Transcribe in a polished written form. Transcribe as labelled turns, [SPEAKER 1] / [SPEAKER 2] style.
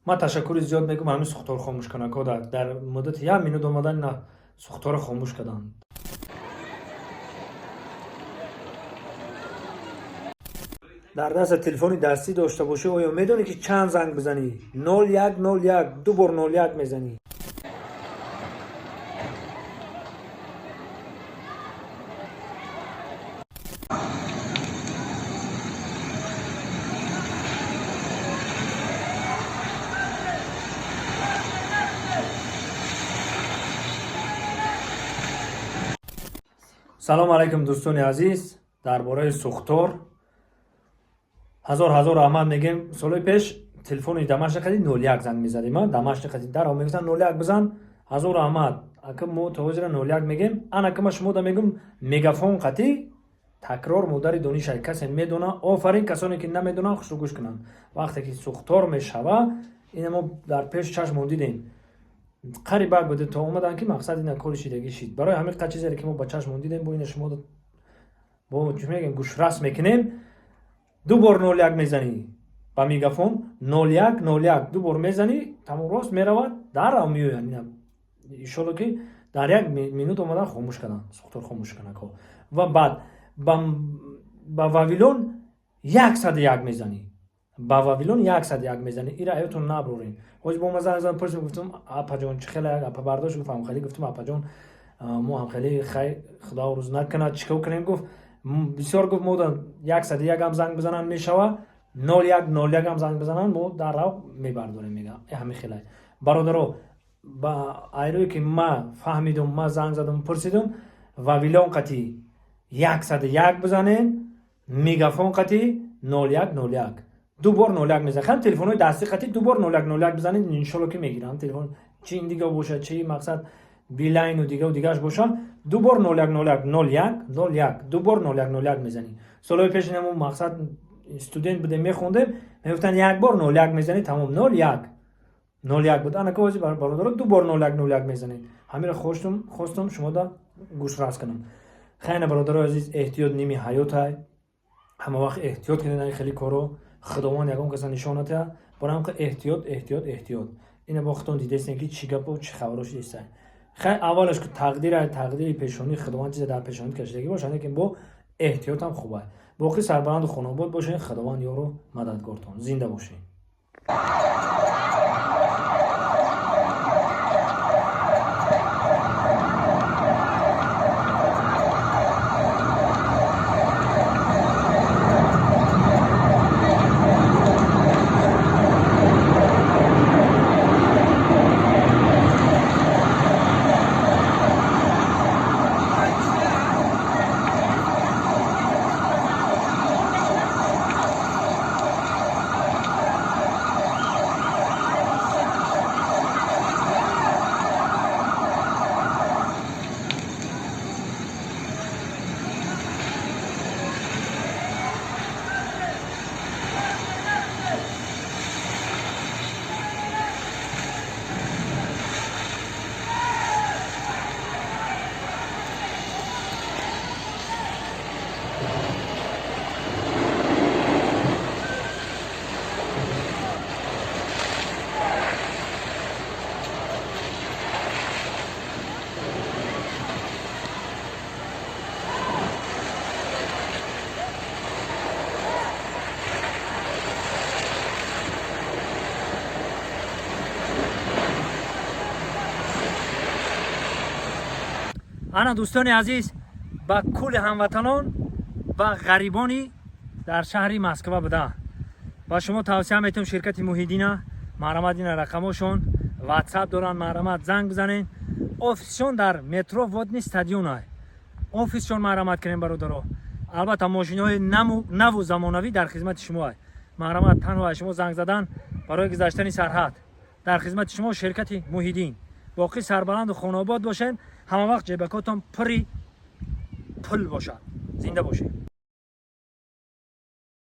[SPEAKER 1] ما تشکر زیاد میگم همین سوختار خاموش کنه کودک در مدت 1 مینوت اومدن نه سوختار خاموش کردن. در دست تلفن دستی داشته باشی آیا میدونی که چند زنگ بزنی؟ 0101 دو بار 01 میزنی. سلام علیکم دوستان عزیز. درباره سوختار هزار رحمت میگیم. سال پیش تلفن دمشق قدی 01 زنگ میزدیم. ما دمشق قدی در میگفتن 01 بزن. هزار رحمت اگه ما توجه 01 میگیم انا که شما دا میگم مگافون قطی تکرار مداری دونیش کسی میدونه. آفرین کسانی که نمیدونن خوش گوش کنن. وقتی که سوختار میشوه این ما در پیش چشم دیدیم قریبا بوده تا اومدن که مقصد این کارش دیگه شید. برای همین قضیه چیزی که ما با چشم دیدیم با این شما با چه میگن گوش راست میکنیم. دو بار 01 میزنی با میگافون 01 دو بار میزنی تمام راست میرود در او میاد. یعنی ان شاء الله که در 1 مینوت اومدن خاموش کردن سوختار خاموش کردن و بعد با واویلون 101 میزنی. با واویلون 101 میزنی. ایرا ایتون نبرورین. خوش با مزه ازم پرسید گفتم اپا جان چه خیلی اپا برداشت گفتم خیلی گفتم اپا جان مو هم خیلی خدا روز نکنه چیکار کنیم. گفت بسیار گفت مو 101 هم زنگ بزنن میشوه 01 هم زنگ بزنن مو در رو میبرداریم. میگه همین خیلی برادرو با ایروی که ما فهمیدم ما زنگ زدم پرسیدم واویلون قطی 101 بزنین میگافون قطی 01 دو بار 01 میزنن. خیلی تلفن های دستی قطعی دو بار 01 بزنید ان شاء الله که میگیرن. تلفن چی این دیگه باشه چی مقصد بیلاین و دیگهش باشه دو بار 01 دو بار 01 میزنی. سال پیش نمو مقصد استودنت بوده میخوندیم میگفتن یک بار 01 میزنی تمام 01 بود. انا که برادر دو بار 01 میزنید. همین خواستم شما دا گوش راست کنم. خیلی برادر عزیز احتیاط نیمی حیات های همه وقت احتیاط کنید. خیلی کارو خداوند یکم کسا نشانته برام که احتیاط این وقتون دیدین که چی گپ و چی خبرش نیست. خیلی اولش که تقدیر پیشونی خداوند چیز در پیشونی کشیدگی باشه که با احتیاط هم خوبه. باقی سربلند و خانواده باشین. خداوند یارو مددگارتون. زنده باشین. انا دوستان عزیز با کل هموطنان و غریبانی در شهر مسکو بوده با شما توصیه میتونم شرکت موحدین مرامت این رقمشون واتساپ دارن مرامت زنگ بزنین. آفیسشون در مترو ودنی استادیون های آفیسشون مرامت کنین برادرها. البته ماشین های نو و زمانوی در خدمت شما های مرامت تنها شما زنگ زدن برای گذشتن سرحد در خدمت شما شرکت موحدین. باقی سربلند و خانواد باشین. همه وقت جیبکاتون پری پل باشد. زنده باشین.